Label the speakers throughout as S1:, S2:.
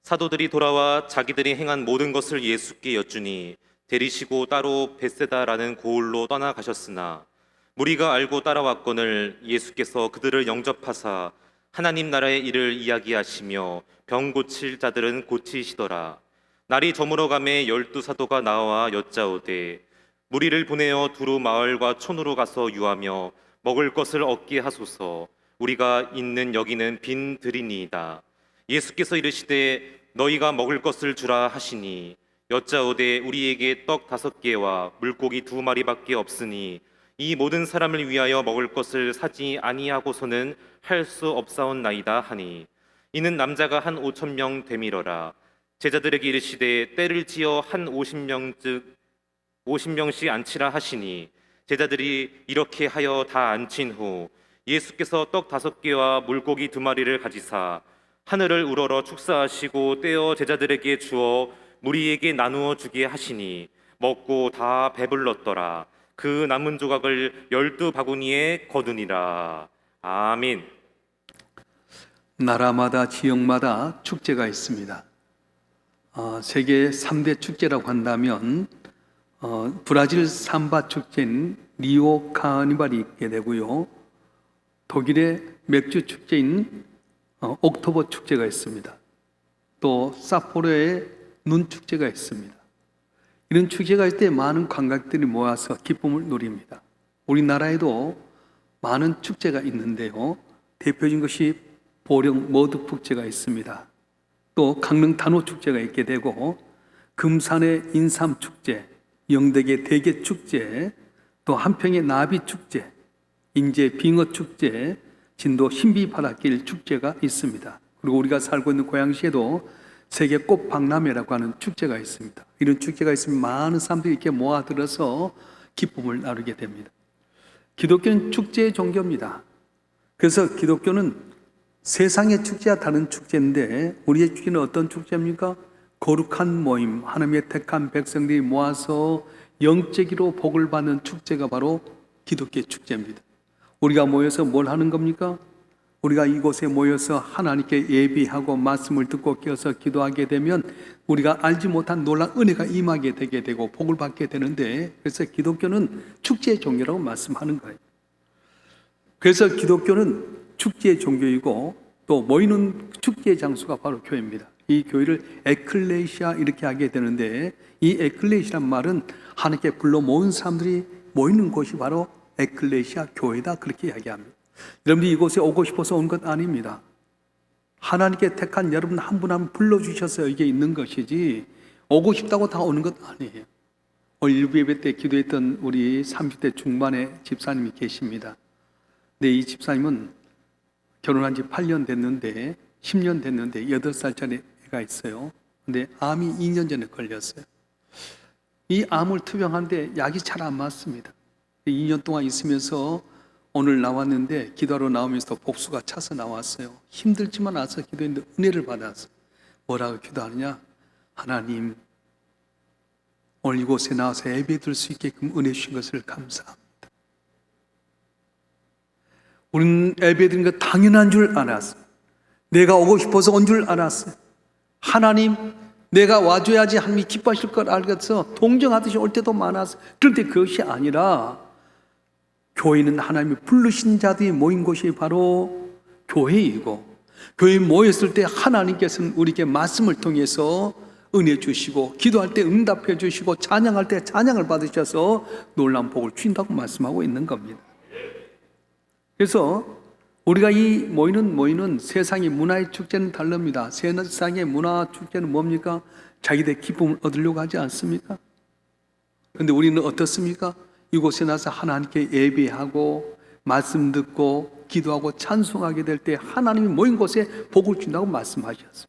S1: 사도들이 돌아와 자기들이 행한 모든 것을 예수께 여쭈니 데리시고 따로 벳세다라는 고을로 떠나가셨으나 무리가 알고 따라왔거늘 예수께서 그들을 영접하사 하나님 나라의 일을 이야기하시며 병 고칠 자들은 고치시더라. 날이 저물어가매 12사도가 나와 여짜오되 무리를 보내어 두루 마을과 촌으로 가서 유하며 먹을 것을 얻게 하소서. 우리가 있는 여기는 빈 들이니이다. 예수께서 이르시되 너희가 먹을 것을 주라 하시니 여짜오되 우리에게 떡 5개와 물고기 2마리밖에 없으니 이 모든 사람을 위하여 먹을 것을 사지 아니하고서는 할 수 없사옵나이다 하니 이는 남자가 한 5,000명 되밀어라. 제자들에게 이르시되 때를 지어 한 50명씩 앉히라 하시니 제자들이 이렇게 하여 다 앉힌 후 예수께서 떡 5개와 물고기 2마리를 가지사 하늘을 우러러 축사하시고 떼어 제자들에게 주어 무리에게 나누어 주게 하시니 먹고 다 배불렀더라. 그 남은 조각을 12바구니에 거두니라. 아멘.
S2: 나라마다 지역마다 축제가 있습니다. 세계 3대 축제라고 한다면 브라질 삼바 축제인 리오 카니발이 있게 되고요. 독일의 맥주 축제인 옥토버 축제가 있습니다. 또 사포로의 눈 축제가 있습니다. 이런 축제가 있을 때 많은 관광객들이 모여서 기쁨을 누립니다. 우리나라에도 많은 축제가 있는데요. 대표적인 것이 보령 머드 축제가 있습니다. 또 강릉 단오 축제가 있게 되고 금산의 인삼 축제, 영덕의 대게 축제, 또 한평의 나비 축제, 인제 빙어 축제, 진도 신비바닷길 축제가 있습니다. 그리고 우리가 살고 있는 고양시에도 세계 꽃박람회라고 하는 축제가 있습니다. 이런 축제가 있으면 많은 사람들이 이렇게 모아들어서 기쁨을 나누게 됩니다. 기독교는 축제의 종교입니다. 그래서 기독교는 세상의 축제와 다른 축제인데 우리의 축제는 어떤 축제입니까? 거룩한 모임, 하나님의 택한 백성들이 모아서 영적으로 복을 받는 축제가 바로 기독교의 축제입니다. 우리가 모여서 뭘 하는 겁니까? 우리가 이곳에 모여서 하나님께 예비하고 말씀을 듣고 깨어서 기도하게 되면 우리가 알지 못한 놀라운 은혜가 임하게 되게 되고 복을 받게 되는데, 그래서 기독교는 축제의 종교라고 말씀하는 거예요. 그래서 기독교는 축제의 종교이고 또 모이는 축제의 장소가 바로 교회입니다. 이 교회를 에클레시아 이렇게 하게 되는데, 이 에클레시아란 말은 하나님께 불러 모은 사람들이 모이는 곳이 바로 에클레시아 교회다, 그렇게 이야기합니다. 여러분들이 이곳에 오고 싶어서 온 것 아닙니다. 하나님께 택한 여러분 한 분 한 분 불러주셔서 여기에 있는 것이지 오고 싶다고 다 오는 것 아니에요. 오늘 일부 예배 때 기도했던 우리 30대 중반의 집사님이 계십니다. 근데 이 집사님은 결혼한 지 8년 됐는데 10년 됐는데 8살짜리 애가 있어요. 근데 암이 2년 전에 걸렸어요. 이 암을 투병하는데 약이 잘 안 맞습니다. 2년 동안 있으면서 오늘 나왔는데 기도하러 나오면서 복수가 차서 나왔어요. 힘들지만 와서 기도했는데 은혜를 받았어요. 뭐라고 기도하느냐? 하나님, 오늘 이곳에 나와서 예배 드릴 수 있게끔 은혜 주신 것을 감사합니다. 우리는 예배 드리는 거 당연한 줄 알았어요. 내가 오고 싶어서 온 줄 알았어요. 하나님, 내가 와줘야지 하나님이 기뻐하실 걸 알겠어. 동정하듯이 올 때도 많았어요. 그런데 그것이 아니라 교회는 하나님이 부르신 자들이 모인 곳이 바로 교회이고, 교회에 모였을 때 하나님께서는 우리에게 말씀을 통해서 은혜 주시고, 기도할 때 응답해 주시고, 찬양할 때 찬양을 받으셔서 놀라운 복을 주신다고 말씀하고 있는 겁니다. 그래서 우리가 이 모이는 세상의 문화의 축제는 다릅니다. 세상의 문화 축제는 뭡니까? 자기들의 기쁨을 얻으려고 하지 않습니까? 그런데 우리는 어떻습니까? 이곳에 나서 하나님께 예배하고 말씀 듣고 기도하고 찬송하게 될 때 하나님이 모인 곳에 복을 준다고 말씀하셨어요.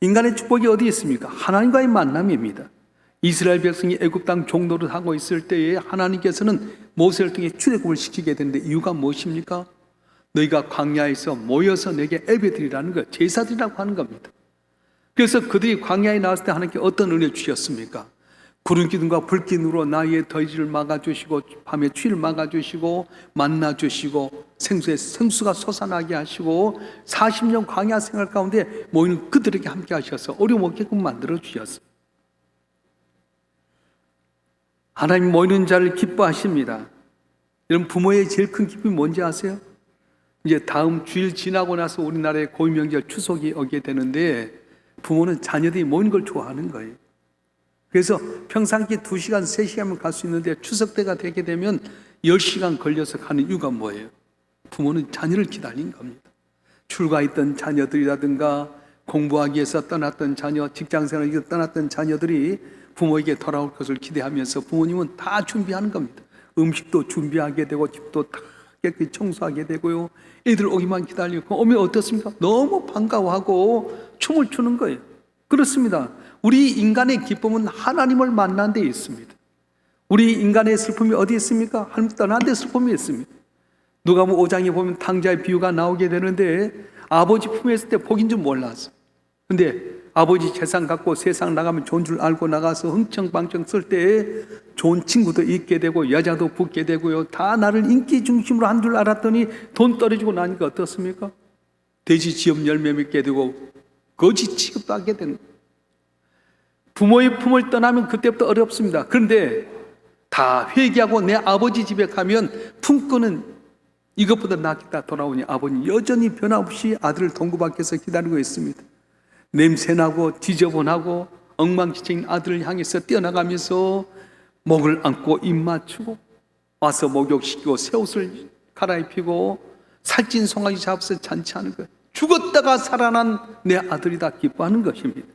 S2: 인간의 축복이 어디 있습니까? 하나님과의 만남입니다. 이스라엘 백성이 애굽 땅 종노릇 하고 있을 때에 하나님께서는 모세를 통해 출애굽을 시키게 되는데 이유가 무엇입니까? 너희가 광야에서 모여서 내게 예배드리라는 것, 제사드리라고 하는 겁니다. 그래서 그들이 광야에 나왔을 때 하나님께 어떤 은혜를 주셨습니까? 구름 기둥과 불 기둥으로 나의 더위를 막아주시고 밤에 추위를 막아주시고 만나 주시고 생수의 생수가 솟아나게 하시고 40년 광야 생활 가운데 모이는 그들에게 함께 하셔서 어려움 없게끔 만들어 주셨어요. 하나님 모이는 자를 기뻐하십니다. 여러분, 부모의 제일 큰 기쁨이 뭔지 아세요? 이제 다음 주일 지나고 나서 우리나라의 고유명절 추석이 오게 되는데 부모는 자녀들이 모이는 걸 좋아하는 거예요. 그래서 평상시 2시간, 3시간만 갈 수 있는데 추석 때가 되게 되면 10시간 걸려서 가는 이유가 뭐예요? 부모는 자녀를 기다린 겁니다. 출가했던 자녀들이라든가 공부하기 위해서 떠났던 자녀, 직장생활을 위해서 떠났던 자녀들이 부모에게 돌아올 것을 기대하면서 부모님은 다 준비하는 겁니다. 음식도 준비하게 되고 집도 다 깨끗이 청소하게 되고요. 애들 오기만 기다리고 오면 어떻습니까? 너무 반가워하고 춤을 추는 거예요. 그렇습니다. 우리 인간의 기쁨은 하나님을 만난 데 있습니다. 우리 인간의 슬픔이 어디 있습니까? 하나님 떠난 데 슬픔이 있습니다. 누가복음 5장에 보면 탕자의 비유가 나오게 되는데 아버지 품에 있을 때 복인 줄 몰랐어. 근데 아버지 재산 갖고 세상 나가면 좋은 줄 알고 나가서 흥청방청 쓸 때 좋은 친구도 있게 되고 여자도 붙게 되고요. 다 나를 인기 중심으로 한 줄 알았더니 돈 떨어지고 나니까 어떻습니까? 돼지 지업 열매 맺게 되고 거지 취급도 하게 되는 거예요. 부모의 품을 떠나면 그때부터 어렵습니다. 그런데 다 회개하고 내 아버지 집에 가면 품꾼은 이것보다 낫겠다 돌아오니 아버님 여전히 변함없이 아들을 동구 밖에서 기다리고 있습니다. 냄새나고 지저분하고 엉망진창인 아들을 향해서 뛰어나가면서 목을 안고 입 맞추고 와서 목욕시키고 새 옷을 갈아입히고 살찐 송아지 잡아서 잔치하는 거예요. 죽었다가 살아난 내 아들이다 기뻐하는 것입니다.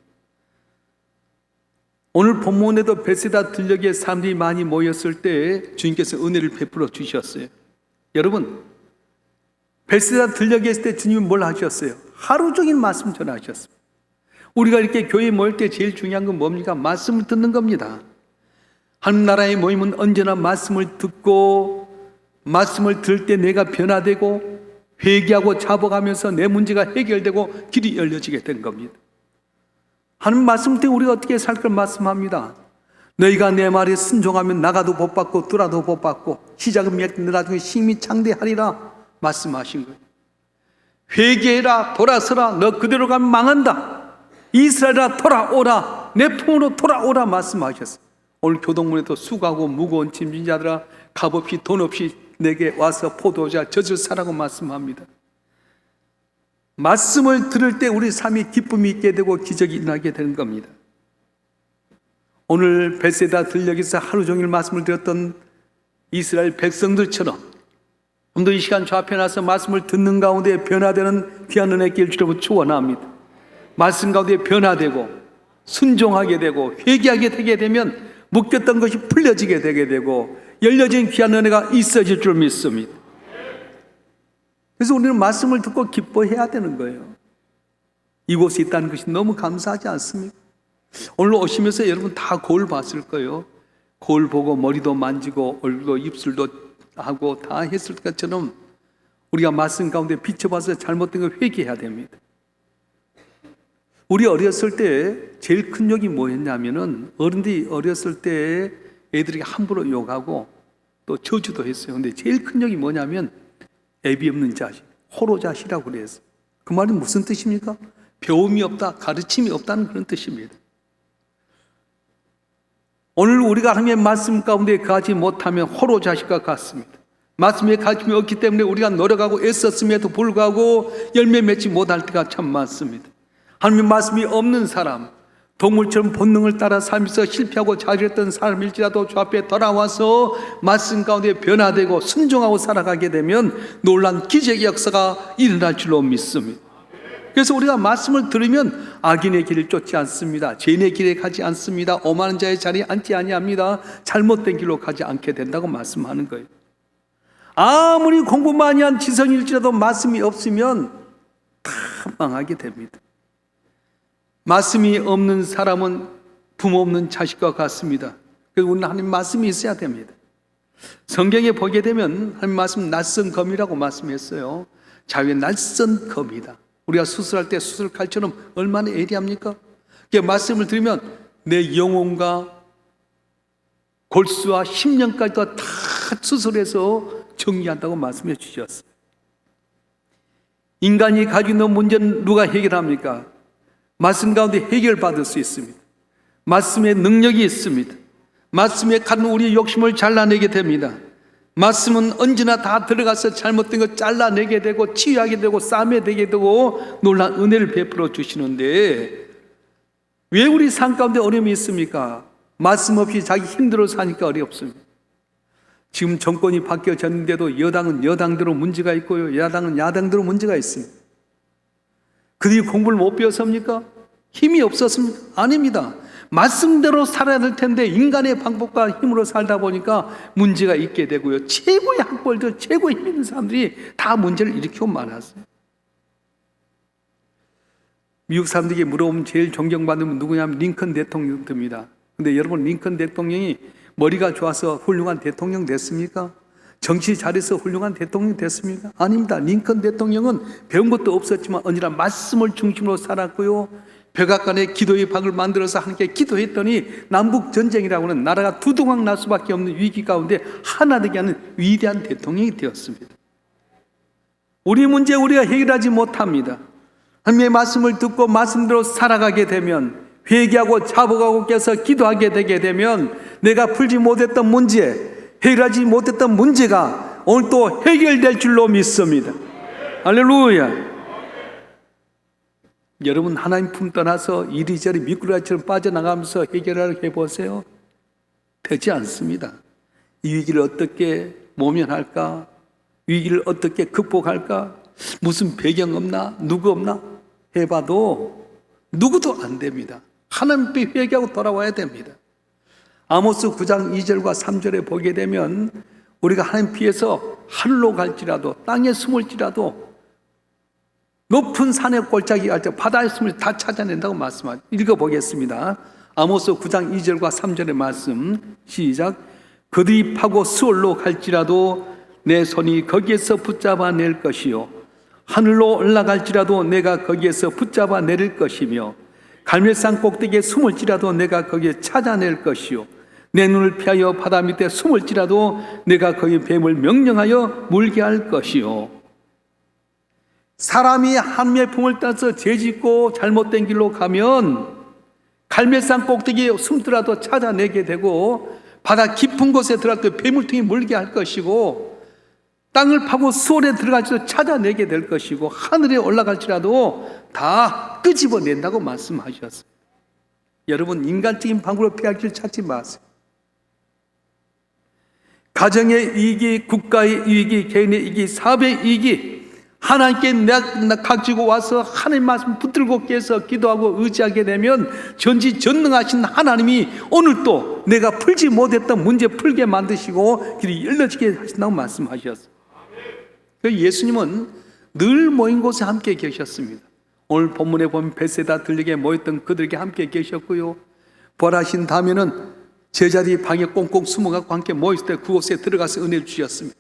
S2: 오늘 본문에도 베세다 들녘에 사람들이 많이 모였을 때 주님께서 은혜를 베풀어 주셨어요. 여러분, 베세다 들녘에 있을 때 주님이 뭘 하셨어요? 하루 종일 말씀 전하셨습니다. 우리가 이렇게 교회에 모일 때 제일 중요한 건 뭡니까? 말씀을 듣는 겁니다. 하나님 나라의 모임은 언제나 말씀을 듣고 말씀을 들을 때 내가 변화되고 회개하고 잡아가면서 내 문제가 해결되고 길이 열려지게 된 겁니다. 하나님 말씀 때문에 우리가 어떻게 살 걸 말씀합니다. 너희가 내 말에 순종하면 나가도 복받고 들어도 복받고 시작은 맺든 나중에 심히 창대하리라 말씀하신 거예요. 회개해라 돌아서라 너 그대로 가면 망한다. 이스라엘아 돌아오라 내 품으로 돌아오라 말씀하셨어요. 오늘 교동문에도 수고하고 무거운 짐진 자들아 값없이 돈 없이 내게 와서 포도주와 젖을 사라고 말씀합니다. 말씀을 들을 때 우리 삶이 기쁨이 있게 되고 기적이 일어나게 되는 겁니다. 오늘 베세다 들녘에서 하루 종일 말씀을 들었던 이스라엘 백성들처럼 오늘도 이 시간 저 앞에 나서 말씀을 듣는 가운데 변화되는 귀한 은혜 있길 주로 축원합니다. 말씀 가운데 변화되고 순종하게 되고 회개하게 되게 되면 묶였던 것이 풀려지게 되게 되고 열려진 귀한 은혜가 있어질 줄 믿습니다. 그래서 우리는 말씀을 듣고 기뻐해야 되는 거예요. 이곳에 있다는 것이 너무 감사하지 않습니까? 오늘 오시면서 여러분 다 거울 봤을 거예요. 거울 보고 머리도 만지고 얼굴도 입술도 하고 다 했을 것처럼 우리가 말씀 가운데 비춰봐서 잘못된 걸 회개해야 됩니다. 우리 어렸을 때 제일 큰 욕이 뭐였냐면은 어른들이 어렸을 때 애들에게 함부로 욕하고 또 저주도 했어요. 근데 제일 큰 욕이 뭐냐면 애비 없는 자식, 호로 자식이라고 그랬어요. 그 말이 무슨 뜻입니까? 배움이 없다, 가르침이 없다는 그런 뜻입니다. 오늘 우리가 하나님의 말씀 가운데 가지 못하면 호로 자식과 같습니다. 말씀의 가르침이 없기 때문에 우리가 노력하고 애썼음에도 불구하고 열매 맺지 못할 때가 참 많습니다. 하나님의 말씀이 없는 사람, 동물처럼 본능을 따라 살면서 실패하고 좌절했던 사람일지라도 주 앞에 돌아와서 말씀 가운데 변화되고 순종하고 살아가게 되면 놀란 기적의 역사가 일어날 줄로 믿습니다. 그래서 우리가 말씀을 들으면 악인의 길을 쫓지 않습니다. 죄인의 길에 가지 않습니다. 오만한 자의 자리에 앉지 아니합니다. 잘못된 길로 가지 않게 된다고 말씀하는 거예요. 아무리 공부 많이 한 지성일지라도 말씀이 없으면 다 망하게 됩니다. 말씀이 없는 사람은 부모 없는 자식과 같습니다. 그래서 우리는 하나님 말씀이 있어야 됩니다. 성경에 보게 되면 하나님 말씀 낯선 검이라고 말씀했어요. 자유의 낯선 검이다. 우리가 수술할 때 수술칼처럼 얼마나 예리합니까? 그 말씀을 들으면 내 영혼과 골수와 심령까지도 다 수술해서 정리한다고 말씀해 주셨어요. 인간이 가지고 있는 문제는 누가 해결합니까? 말씀 가운데 해결받을 수 있습니다. 말씀에 능력이 있습니다. 말씀에 가는 우리의 욕심을 잘라내게 됩니다. 말씀은 언제나 다 들어가서 잘못된 거 잘라내게 되고 치유하게 되고 싸매되게 되고 놀라운 은혜를 베풀어 주시는데 왜 우리 삶 가운데 어려움이 있습니까? 말씀 없이 자기 힘들어 사니까 어렵습니다. 지금 정권이 바뀌어졌는데도 여당은 여당대로 문제가 있고요, 야당은 야당대로 문제가 있습니다. 그들이 공부를 못 배웠습니까? 힘이 없었습니까? 아닙니다. 말씀대로 살아야 될 텐데 인간의 방법과 힘으로 살다 보니까 문제가 있게 되고요. 최고의 학벌들, 최고의 힘 있는 사람들이 다 문제를 일으키고 말았어요. 미국 사람들에게 물어보면 제일 존경받는 분 누구냐면 링컨 대통령 듭니다. 근데 여러분, 링컨 대통령이 머리가 좋아서 훌륭한 대통령 됐습니까? 정치 잘해서 훌륭한 대통령 됐습니까? 아닙니다. 링컨 대통령은 배운 것도 없었지만 언제나 말씀을 중심으로 살았고요, 백악관에 기도의 방을 만들어서 함께 기도했더니 남북 전쟁이라고 하는 나라가 두동강 날 수밖에 없는 위기 가운데 하나 되게 하는 위대한 대통령이 되었습니다. 우리 문제 우리가 해결하지 못합니다. 하나님의 말씀을 듣고 말씀대로 살아가게 되면, 회개하고 자복하고 깨서 기도하게 되게 되면 내가 풀지 못했던 문제, 해결하지 못했던 문제가 오늘 또 해결될 줄로 믿습니다. 할렐루야. 여러분, 하나님 품 떠나서 이리저리 미꾸라지처럼 빠져나가면서 해결하려고 해보세요. 되지 않습니다. 이 위기를 어떻게 모면할까? 위기를 어떻게 극복할까? 무슨 배경 없나? 누구 없나? 해봐도 누구도 안 됩니다. 하나님 앞에 회개하고 돌아와야 됩니다. 아모스 9장 2절과 3절에 보게 되면 우리가 하나님 피해서 하늘로 갈지라도 땅에 숨을지라도 높은 산의 골짜기 갈 때 바다에 숨을 다 찾아낸다고 말씀하죠. 읽어보겠습니다. 아모스 9장 2절과 3절의 말씀 시작. 그들이 파고 수월로 갈지라도 내 손이 거기에서 붙잡아 낼 것이요, 하늘로 올라갈지라도 내가 거기에서 붙잡아 내릴 것이며, 갈멜산 꼭대기에 숨을지라도 내가 거기에 찾아낼 것이요, 내 눈을 피하여 바다 밑에 숨을지라도 내가 거기 뱀을 명령하여 물게 할 것이요. 사람이 하나님의 품을 따서 죄짓고 잘못된 길로 가면 갈멜산 꼭대기에 숨더라도 찾아내게 되고, 바다 깊은 곳에 들어갈 때 뱀을 통해 물게 할 것이고, 땅을 파고 수월에 들어갈지라도 찾아내게 될 것이고, 하늘에 올라갈지라도 다 끄집어낸다고 말씀하셨어요. 여러분, 인간적인 방법으로 피할 길 찾지 마세요. 가정의 이익이, 국가의 이익이, 개인의 이익이, 사업의 이익이 하나님께 내가 가지고 와서 하나님 말씀 붙들고 깨서 기도하고 의지하게 되면 전지전능하신 하나님이 오늘 또 내가 풀지 못했던 문제 풀게 만드시고 길이 열려지게 하신다고 말씀하셨어요. 예수님은 늘 모인 곳에 함께 계셨습니다. 오늘 본문에 보면 벳세다 들녘에 모였던 그들에게 함께 계셨고요, 부활하신 다음에는 제자들이 방에 꽁꽁 숨어갖고 함께 모였을 때 그곳에 들어가서 은혜를 주셨습니다.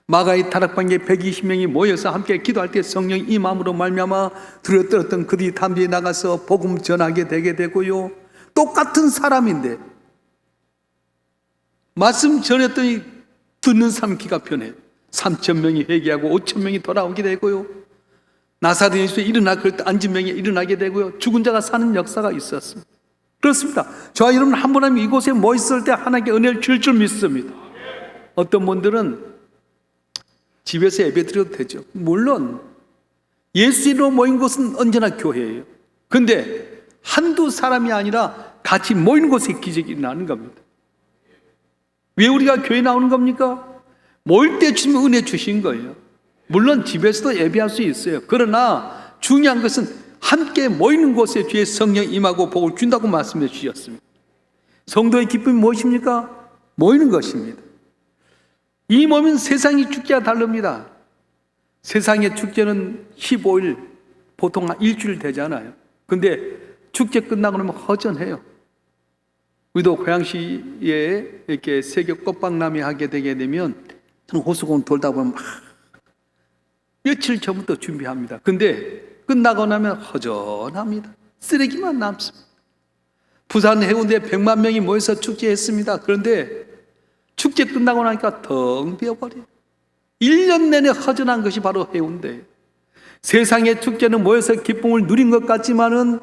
S2: 마가의 다락방에 120명이 모여서 함께 기도할 때 성령 임함으로 말미암아 들었던 그들이 담비에 나가서 복음 전하게 되게 되고요, 똑같은 사람인데 말씀 전했더니 듣는 사람 기가 변해요. 3,000명이 회개하고 5,000명이 돌아오게 되고요, 나사렛 예수에 일어나 그럴 때 앉은 명이 일어나게 되고요, 죽은 자가 사는 역사가 있었습니다. 그렇습니다. 저와 여러분 한 분 하면 이곳에 모였을 때 하나님께 은혜를 줄 줄 믿습니다. 어떤 분들은 집에서 예배 드려도 되죠. 물론 예수로 모인 곳은 언제나 교회예요. 근데 한두 사람이 아니라 같이 모이는 곳에 기적이 일어나는 겁니다. 왜 우리가 교회 나오는 겁니까? 모일 때 주시면 은혜 주신 거예요. 물론 집에서도 예배할 수 있어요. 그러나 중요한 것은 함께 모이는 곳에 주의 성령 임하고 복을 준다고 말씀해 주셨습니다. 성도의 기쁨이 무엇입니까? 모이는 것입니다. 이 몸은 세상의 축제와 다릅니다. 세상의 축제는 15일, 보통 한 일주일 되잖아요. 근데 축제 끝나고 나면 허전해요. 우리도 고양시에 이렇게 세계 꽃박람회 하게 되게 되면 호수공 돌다 보면 막 며칠 전부터 준비합니다. 근데 끝나고 나면 허전합니다. 쓰레기만 남습니다. 부산 해운대에 100만 명이 모여서 축제했습니다. 그런데 축제 끝나고 나니까 텅 비어버려요. 1년 내내 허전한 것이 바로 해운대예요. 세상의 축제는 모여서 기쁨을 누린 것 같지만은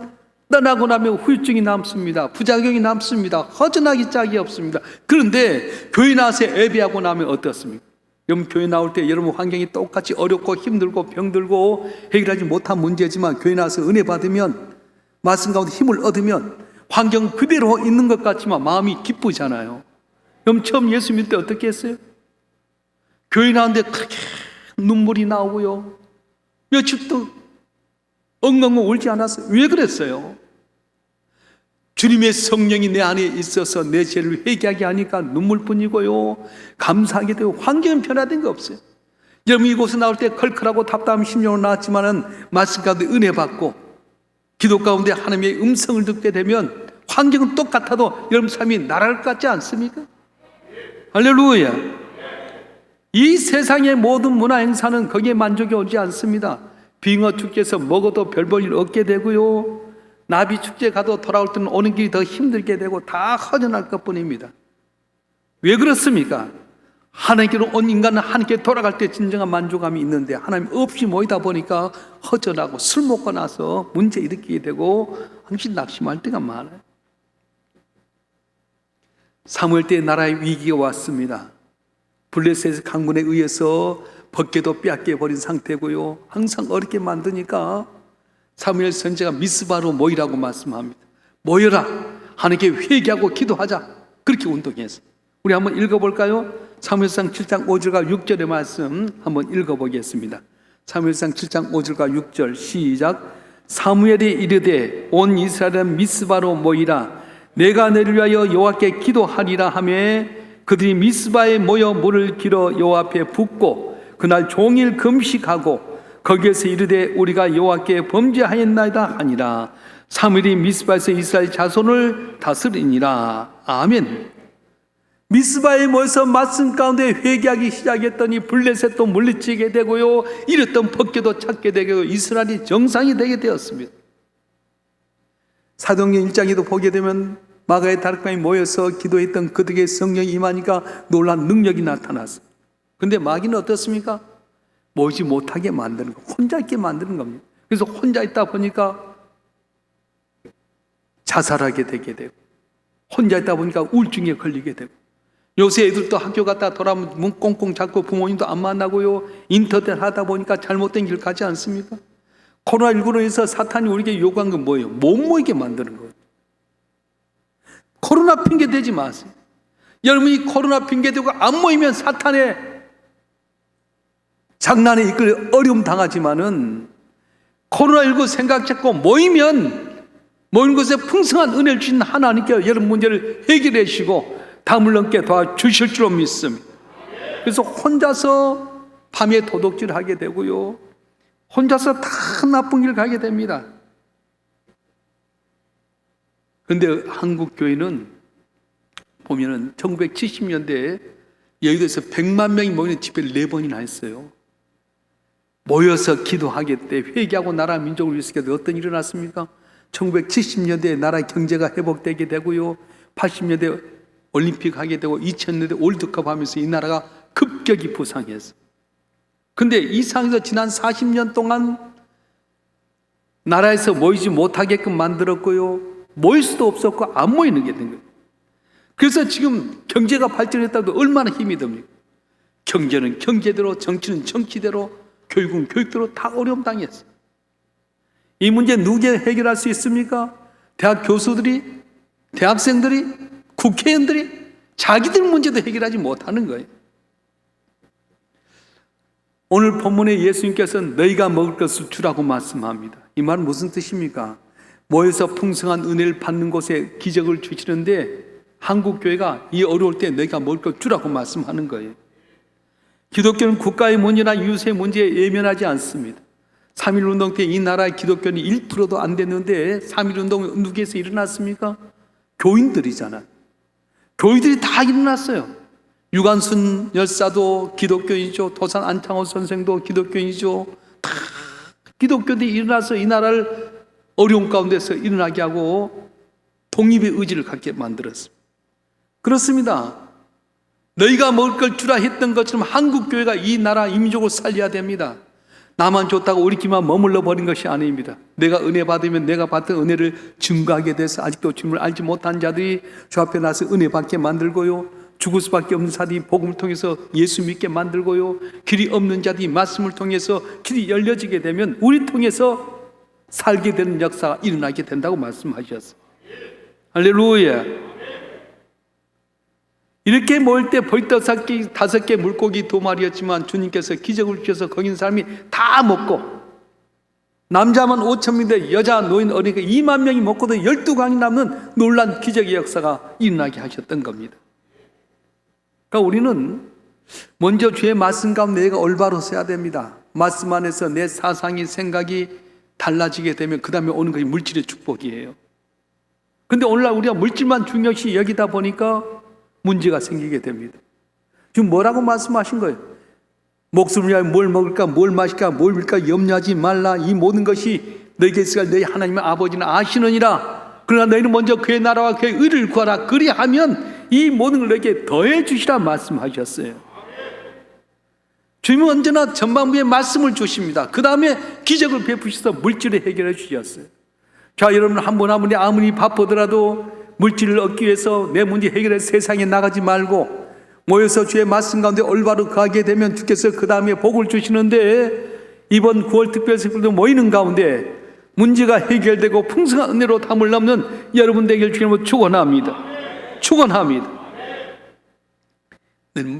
S2: 떠나고 나면 후유증이 남습니다. 부작용이 남습니다. 허전하기 짝이 없습니다. 그런데 교회 나와서 예배하고 나면 어떻습니까? 여러분 교회 나올 때 여러분 환경이 똑같이 어렵고 힘들고 병들고 해결하지 못한 문제지만 교회 나와서 은혜 받으면 말씀 가운데 힘을 얻으면 환경 그대로 있는 것 같지만 마음이 기쁘잖아요. 그럼 처음 예수 믿을 때 어떻게 했어요? 교회 나오는데 그렇게 눈물이 나오고요. 며칠 또 엉엉 울지 않았어요. 왜 그랬어요? 주님의 성령이 내 안에 있어서 내 죄를 회개하게 하니까 눈물뿐이고요. 감사하게 되고 환경은 변화된 거 없어요. 여러분 이곳에 나올 때 컬컬하고 답답한 심령으로 나왔지만은 말씀 가운데 은혜 받고 기도 가운데 하나님의 음성을 듣게 되면 환경은 똑같아도 여러분 삶이 나랄 것 같지 않습니까? 할렐루야. 이 세상의 모든 문화 행사는 거기에 만족이 오지 않습니다. 빙어 축제에서 먹어도 별 볼 일 없게 되고요. 나비 축제 가도 돌아올 때는 오는 길이 더 힘들게 되고 다 허전할 것뿐입니다. 왜 그렇습니까? 하나님께로 온 인간은 하나님께 돌아갈 때 진정한 만족감이 있는데 하나님 없이 모이다 보니까 허전하고 술 먹고 나서 문제 일으키게 되고 항상 낙심할 때가 많아요. 사무엘 때 나라의 위기가 왔습니다. 블레셋의 강군에 의해서 벗개도 빼앗겨 버린 상태고요. 항상 어렵게 만드니까 사무엘 선지자가 미스바로 모이라고 말씀합니다. 모여라. 하나님께 회개하고 기도하자. 그렇게 운동했어요. 우리 한번 읽어볼까요? 사무엘상 7장 5절과 6절의 말씀 한번 읽어보겠습니다. 사무엘상 7장 5절과 6절 시작. 사무엘이 이르되 온 이스라엘은 미스바로 모이라. 내가 너를 위하여 여호와께 기도하리라 하며 그들이 미스바에 모여 물을 길어 여호와 앞에 붓고 그날 종일 금식하고 거기에서 이르되 우리가 여호와께 범죄하였나이다 하니라. 사무엘이 미스바에서 이스라엘 자손을 다스리니라. 아멘. 미스바에 모여서 말씀 가운데 회개하기 시작했더니 블레셋도 물리치게 되고요. 잃었던 벗개도 찾게 되고 이스라엘이 정상이 되게 되었습니다. 사도행전 1장에도 보게 되면 마가의 다락방에 모여서 기도했던 그들에게 성령이 임하니까 놀란 능력이 나타났어요. 그런데 마귀는 어떻습니까? 모이지 못하게 만드는 거, 혼자 있게 만드는 겁니다. 그래서 혼자 있다 보니까 자살하게 되게 되고 혼자 있다 보니까 우울증에 걸리게 되고 요새 애들도 학교 갔다 돌아오면 문 꽁꽁 잡고 부모님도 안 만나고요. 인터넷 하다 보니까 잘못된 길 가지 않습니까? 코로나19로 해서 사탄이 우리에게 요구한 건 뭐예요? 못 모이게 만드는 거예요. 코로나 핑계 대지 마세요. 여러분이 코로나 핑계 대고 안 모이면 사탄의 장난에 이끌려 어려움 당하지만은 코로나19 생각 잡고 모이는 곳에 풍성한 은혜를 주신 하나님께 여러분 문제를 해결해 주시고 담을 넘게 도와주실 줄로 믿습니다. 그래서 혼자서 밤에 도둑질 하게 되고요. 혼자서 다 나쁜 길 가게 됩니다. 그런데 한국 교회는 보면은 1970년대에 여의도에서 100만 명이 모이는 집회를 4번이나 했어요. 모여서 기도하게 때 회개하고 나라 민족을 위해서 어떤 일이 일어났습니까? 1970년대에 나라 경제가 회복되게 되고요. 80년대 올림픽 하게 되고 2000년대 월드컵 하면서 이 나라가 급격히 부상했어요. 근데 이 상황에서 지난 40년 동안 나라에서 모이지 못하게끔 만들었고요. 모일 수도 없었고 안 모이는 게 된 거예요. 그래서 지금 경제가 발전했다고 얼마나 힘이 듭니까? 경제는 경제대로, 정치는 정치대로, 교육은 교육대로 다 어려움 당했어요. 이 문제 누가 해결할 수 있습니까? 대학 교수들이, 대학생들이, 국회의원들이 자기들 문제도 해결하지 못하는 거예요. 오늘 본문에 예수님께서는 너희가 먹을 것을 주라고 말씀합니다. 이 말은 무슨 뜻입니까? 모여서 풍성한 은혜를 받는 곳에 기적을 주시는데 한국교회가 이 어려울 때 너희가 먹을 것 주라고 말씀하는 거예요. 기독교는 국가의 문제나 이웃의 문제에 예민하지 않습니다. 3.1운동 때 이 나라의 기독교는 1%도 안 됐는데 3.1운동은 누구에서 일어났습니까? 교인들이잖아요. 교인들이 다 일어났어요. 유관순 열사도 기독교인이죠. 도산 안창호 선생도 기독교인이죠. 다 기독교인들이 일어나서 이 나라를 어려운 가운데서 일어나게 하고 독립의 의지를 갖게 만들었습니다. 그렇습니다. 너희가 먹을 걸 주라 했던 것처럼 한국교회가 이 나라 민족을 살려야 됩니다. 나만 줬다고 우리끼리만 머물러 버린 것이 아닙니다. 내가 은혜 받으면 내가 받은 은혜를 증거하게 돼서 아직도 주님을 알지 못한 자들이 주 앞에 나서 은혜 받게 만들고요, 죽을 수밖에 없는 자들이 복음을 통해서 예수 믿게 만들고요, 길이 없는 자들이 말씀을 통해서 길이 열려지게 되면 우리 통해서 살게 되는 역사가 일어나게 된다고 말씀하셨어요. 할렐루야. 이렇게 모일 때 벌떡 5개 물고기 2마리였지만 주님께서 기적을 주셔서 거기 있는 사람이 다 먹고, 남자만 5,000명인데 여자 노인 어린이가 2만 명이 먹고도 12강이 남는 놀란 기적의 역사가 일어나게 하셨던 겁니다. 그러니까 우리는 먼저 주의 말씀 가운데 내가 올바로 서야 됩니다. 말씀 안에서 내 사상이 생각이 달라지게 되면 그 다음에 오는 것이 물질의 축복이에요. 근데 오늘날 우리가 물질만 중요시 여기다 보니까 문제가 생기게 됩니다. 지금 뭐라고 말씀하신 거예요? 목숨을 위하여 뭘 먹을까, 뭘 마실까, 뭘 입을까 염려하지 말라. 이 모든 것이 너에게 있으라 너희 하나님의 아버지는 아시느니라. 그러나 너희는 먼저 그의 나라와 그의 의를 구하라. 그리하면 이 모든 걸 너에게 더해 주시라 말씀하셨어요. 주님은 언제나 전반부에 말씀을 주십니다. 그 다음에 기적을 베푸셔서 물질을 해결해 주셨어요. 자, 여러분 한 분 한 분이 아무리 바쁘더라도 물질을 얻기 위해서 내 문제 해결해 세상에 나가지 말고 모여서 주의 말씀 가운데 올바로 가게 되면 주께서 그 다음에 복을 주시는데, 이번 9월 특별세일도 모이는 가운데 문제가 해결되고 풍성한 은혜로 담을 넘는 여러분 되길 주님으로 축원합니다. 축원합니다.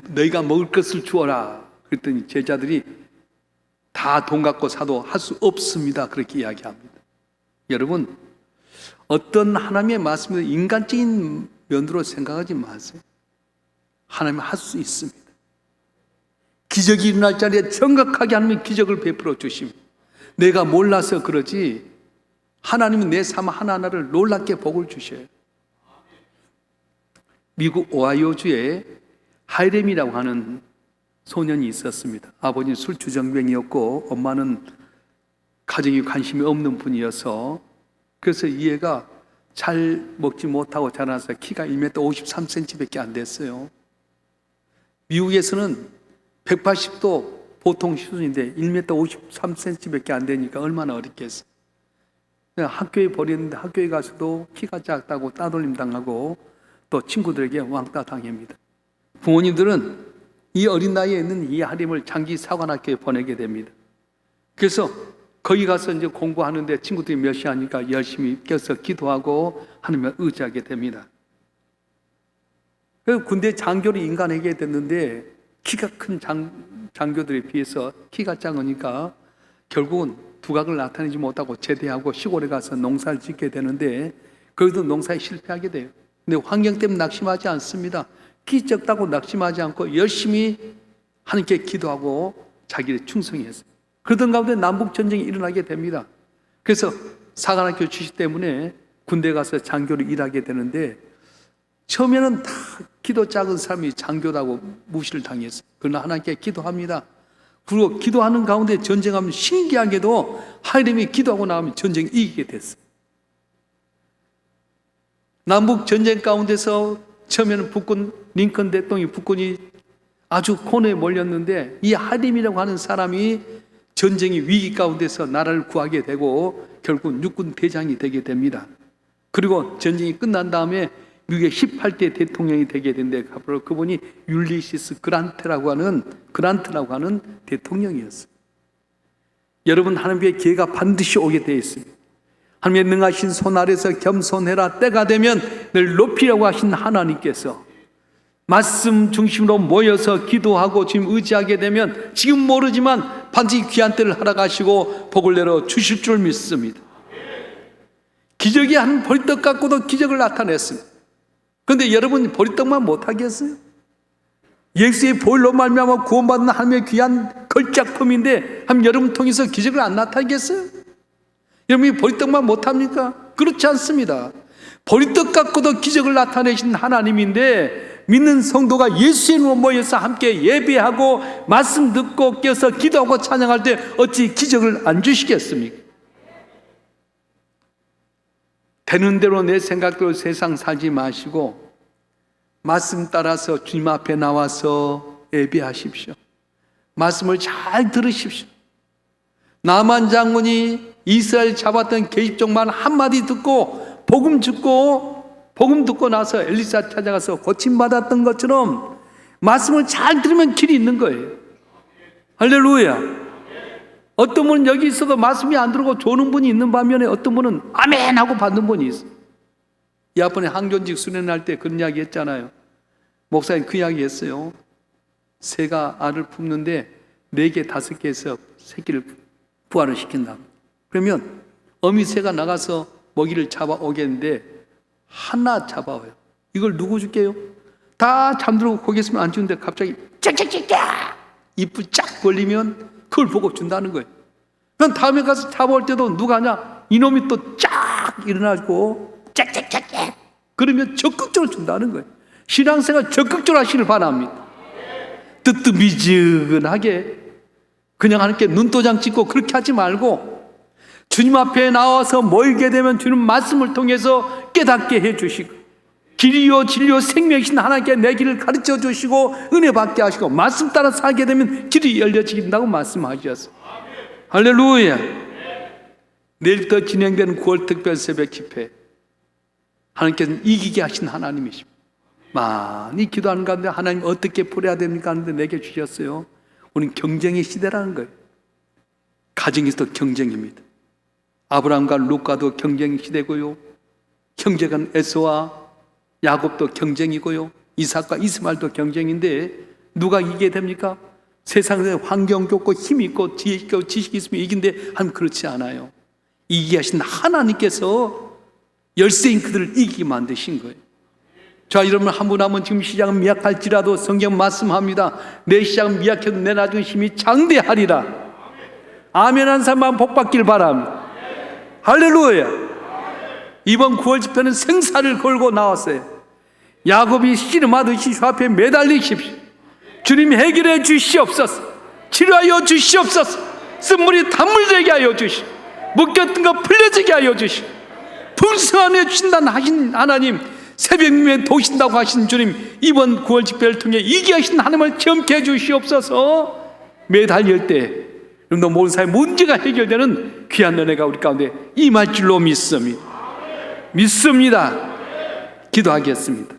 S2: 너희가 먹을 것을 주어라. 그랬더니 제자들이 다 돈 갖고 사도 할 수 없습니다. 그렇게 이야기합니다. 여러분, 어떤 하나님의 말씀을 인간적인 면으로 생각하지 마세요. 하나님은 할 수 있습니다. 기적이 일어날 자리에 정확하게 하나님이 기적을 베풀어 주십니다. 내가 몰라서 그러지 하나님은 내 삶 하나하나를 놀랍게 복을 주셔요. 미국 오하이오주에 하이렘이라고 하는 소년이 있었습니다. 아버지는 술주정뱅이였고 엄마는 가정에 관심이 없는 분이어서, 그래서 이 애가 잘 먹지 못하고 자라서 키가 1m 53cm밖에 안 됐어요. 미국에서는 180도 보통 수준인데 1m 53cm밖에 안 되니까 얼마나 어렵겠어요. 학교에 버렸는데 학교에 가서도 키가 작다고 따돌림 당하고 또 친구들에게 왕따 당합니다. 부모님들은 이 어린 나이에 있는 이 하림을 장기 사관학교에 보내게 됩니다. 그래서 거기 가서 이제 공부하는데 친구들이 몇시 하니까 열심히 껴서 기도하고 하나님을 의지하게 됩니다. 그래서 군대 장교를 인간에게 됐는데 키가 큰 장교들에 비해서 키가 작으니까 결국은 두각을 나타내지 못하고 제대하고 시골에 가서 농사를 짓게 되는데 거기도 농사에 실패하게 돼요. 근데 환경 때문에 낙심하지 않습니다. 키 적다고 낙심하지 않고 열심히 하나님께 기도하고 자기를 충성했어요. 그러던 가운데 남북전쟁이 일어나게 됩니다. 그래서 사관학교 출신 때문에 군대 가서 장교로 일하게 되는데 처음에는 다 키도 작은 사람이 장교라고 무시를 당했어요. 그러나 하나님께 기도합니다. 그리고 기도하는 가운데 전쟁하면 신기하게도 하나님이 기도하고 나오면 전쟁이 이기게 됐어요. 남북전쟁 가운데서 처음에는 북군, 링컨 대통령이 북군이 아주 코너에 몰렸는데 이 하림이라고 하는 사람이 전쟁의 위기 가운데서 나라를 구하게 되고 결국 육군 대장이 되게 됩니다. 그리고 전쟁이 끝난 다음에 미국의 18대 대통령이 되게 된데 앞으로 그분이 율리시스 그란트라고 하는 대통령이었어요. 여러분, 하나님의 기회가 반드시 오게 되어 있습니다. 하나님의 능하신 손 아래서 겸손해라. 때가 되면 늘 높이라고 하신 하나님께서 말씀 중심으로 모여서 기도하고 지금 의지하게 되면 지금 모르지만 반드시 귀한 때를 허락하시고 복을 내려 주실 줄 믿습니다. 기적이 한 보리떡 갖고도 기적을 나타냈습니다. 그런데 여러분 보리떡만 못하겠어요? 예수의 보혈로 말미암아 구원받는 하나님의 귀한 걸작품인데 한 여러분 통해서 기적을 안 나타내겠어요? 여러분이 보리떡만 못합니까? 그렇지 않습니다. 보리떡 갖고도 기적을 나타내신 하나님인데 믿는 성도가 예수의 이름으로 모여서 함께 예배하고 말씀 듣고 껴서 기도하고 찬양할 때 어찌 기적을 안 주시겠습니까? 되는 대로 내 생각대로 세상 살지 마시고 말씀 따라서 주님 앞에 나와서 예배하십시오. 말씀을 잘 들으십시오. 나만 장군이 이스라엘 잡았던 계집종만 한마디 듣고 복음 듣고 나서 엘리사 찾아가서 고침받았던 것처럼 말씀을 잘 들으면 길이 있는 거예요. 할렐루야. 어떤 분은 여기 있어도 말씀이 안 들어오고 조는 분이 있는 반면에 어떤 분은 아멘 하고 받는 분이 있어요. 이 앞번에 항존직 수련할 때 그런 이야기 했잖아요. 목사님 그 이야기 했어요. 새가 알을 품는데 4개, 5개에서 새끼를 부화를 시킨다. 그러면 어미 새가 나가서 먹이를 잡아오겠는데 하나 잡아와요. 이걸 누구 줄게요? 다 잠들고 거기 있으면 안 주는데 갑자기 짝짝짝짝 입을 쫙 벌리면 그걸 보고 준다는 거예요. 그럼 다음에 가서 잡아올 때도 누가 하냐? 이놈이 또 쫙 일어나고 짝짝짝짝 그러면 적극적으로 준다는 거예요. 신앙생활 적극적으로 하시길 바랍니다. 뜨뜻미지근하게 그냥 하나님께 눈도장 찍고 그렇게 하지 말고 주님 앞에 나와서 모이게 되면 주님 말씀을 통해서 깨닫게 해주시고 길이요 진리요 생명이신 하나님께 내 길을 가르쳐 주시고 은혜 받게 하시고 말씀 따라 살게 되면 길이 열려진다고 말씀하셨어요. 할렐루야. 내일부터 진행되는 9월 특별 새벽 집회 하나님께서는 이기게 하신 하나님이십니다. 많이 기도하는 가운데 하나님 어떻게 풀어야 됩니까 하는데 내게 주셨어요. 우리는 경쟁의 시대라는 거예요. 가정에서도 경쟁입니다. 아브라함과 룻과도 경쟁의 시대고요. 형제간 에서와 야곱도 경쟁이고요. 이삭과 이스마엘도 경쟁인데 누가 이기게 됩니까? 세상에 환경 좋고 힘 있고 지혜 있고 지식이 있으면 이긴데 하면 그렇지 않아요. 이기게 하신 하나님께서 열세인 그들을 이기게 만드신 거예요. 자, 여러분 한 분 한 분 지금 시작은 미약할지라도 성경 말씀합니다. 내 시작은 미약해도 내 나중 힘이 장대하리라. 아멘 한 사람만 복 받길 바랍니다. 할렐루야. 이번 9월 집회는 생사를 걸고 나왔어요. 야곱이 씨름하듯이 주 앞에 매달리십시오. 주님 해결해 주시옵소서. 치료하여 주시옵소서. 쓴물이 단물되게 하여 주시오. 묶였던 거 풀려지게 하여 주시오. 풍성하게 주신다는 하신 하나님, 새벽님에 도신다고 하신 주님, 이번 9월 집회를 통해 이기하신 하나님을 체험케 해 주시옵소서. 매달릴 때 여러분도 모든 사회 문제가 해결되는 귀한 은혜가 우리 가운데 임할 줄로 믿습니다. 기도하겠습니다.